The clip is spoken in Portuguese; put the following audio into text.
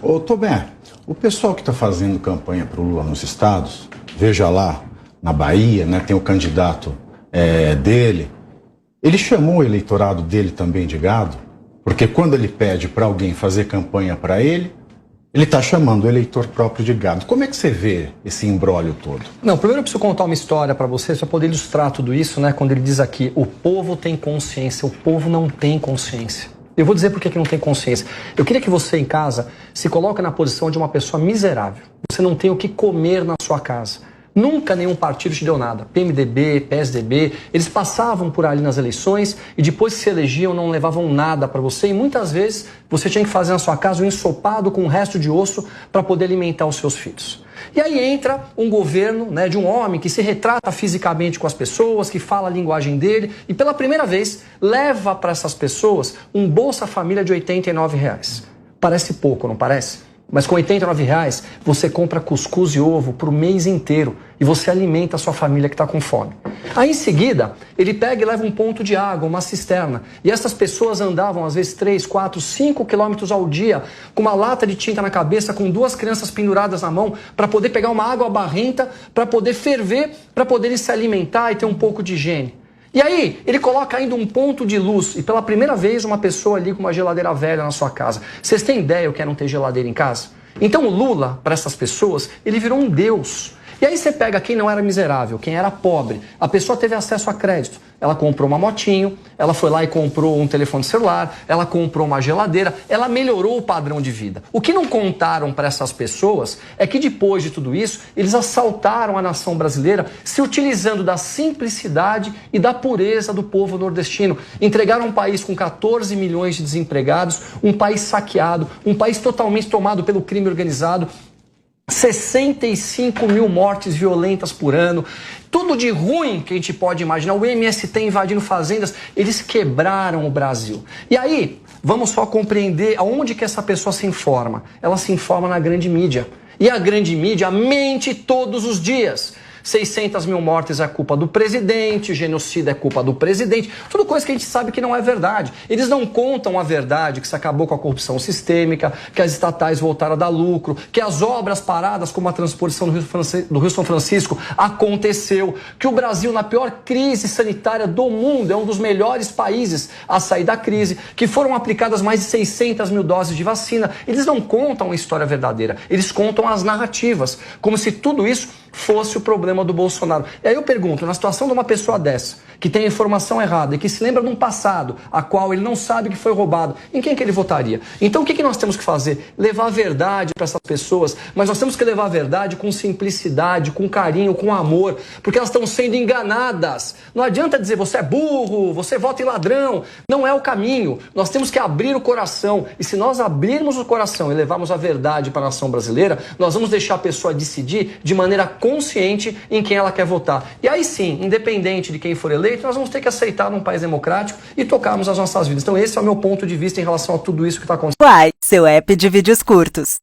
Ô, Tobé, o pessoal que está fazendo campanha para o Lula nos estados, veja lá, na Bahia, né, tem o candidato dele, ele chamou o eleitorado dele também de gado, porque quando ele pede para alguém fazer campanha para ele está chamando o eleitor próprio de gado. Como é que você vê esse imbróglio todo? Não, primeiro eu preciso contar uma história para vocês para poder ilustrar tudo isso, né? Quando ele diz aqui, o povo tem consciência, o povo não tem consciência. Eu vou dizer por que não tem consciência. Eu queria que você em casa se coloque na posição de uma pessoa miserável. Você não tem o que comer na sua casa. Nunca nenhum partido te deu nada. PMDB, PSDB, eles passavam por ali nas eleições e depois que se elegiam não levavam nada para você. E muitas vezes você tinha que fazer na sua casa um ensopado com um resto de osso para poder alimentar os seus filhos. E aí entra um governo, né, de um homem que se retrata fisicamente com as pessoas, que fala a linguagem dele e pela primeira vez leva para essas pessoas um Bolsa Família de R$89. Parece pouco, não parece? Mas com R$89 você compra cuscuz e ovo por mês inteiro e você alimenta a sua família que está com fome. Aí em seguida, ele pega e leva um ponto de água, uma cisterna. E essas pessoas andavam às vezes 3, 4, 5 quilômetros ao dia com uma lata de tinta na cabeça, com 2 crianças penduradas na mão para poder pegar uma água barrenta, para poder ferver, para poderem se alimentar e ter um pouco de higiene. E aí, ele coloca ainda um ponto de luz e pela primeira vez uma pessoa ali com uma geladeira velha na sua casa. Vocês têm ideia o que é não ter geladeira em casa? Então o Lula, para essas pessoas, ele virou um deus. E aí você pega quem não era miserável, quem era pobre. A pessoa teve acesso a crédito. Ela comprou uma motinho, ela foi lá e comprou um telefone celular, ela comprou uma geladeira, ela melhorou o padrão de vida. O que não contaram para essas pessoas é que depois de tudo isso, eles assaltaram a nação brasileira se utilizando da simplicidade e da pureza do povo nordestino. Entregaram um país com 14 milhões de desempregados, um país saqueado, um país totalmente tomado pelo crime organizado, 65 mil mortes violentas por ano, tudo de ruim que a gente pode imaginar, o MST invadindo fazendas, eles quebraram o Brasil. E aí, vamos só compreender aonde que essa pessoa se informa. Ela se informa na grande mídia. E a grande mídia mente todos os dias. 600 mil mortes é culpa do presidente, genocídio é culpa do presidente, tudo coisa que a gente sabe que não é verdade. Eles não contam a verdade, que se acabou com a corrupção sistêmica, que as estatais voltaram a dar lucro, que as obras paradas, como a transposição do Rio São Francisco, aconteceu, que o Brasil, na pior crise sanitária do mundo, é um dos melhores países a sair da crise, que foram aplicadas mais de 600 mil doses de vacina. Eles não contam a história verdadeira, eles contam as narrativas, como se tudo isso fosse o problema do Bolsonaro. E aí eu pergunto, na situação de uma pessoa dessa, que tem a informação errada e que se lembra de um passado a qual ele não sabe que foi roubado, em quem que ele votaria? Então o que nós temos que fazer? Levar a verdade para essas pessoas, mas nós temos que levar a verdade com simplicidade, com carinho, com amor, porque elas estão sendo enganadas. Não adianta dizer você é burro, você vota em ladrão, não é o caminho. Nós temos que abrir o coração, e se nós abrirmos o coração e levarmos a verdade para a nação brasileira, nós vamos deixar a pessoa decidir de maneira consciente em quem ela quer votar. E aí sim, independente de quem for eleito, nós vamos ter que aceitar num país democrático e tocarmos as nossas vidas. Então esse é o meu ponto de vista em relação a tudo isso que está acontecendo. Uai, seu app de vídeos curtos.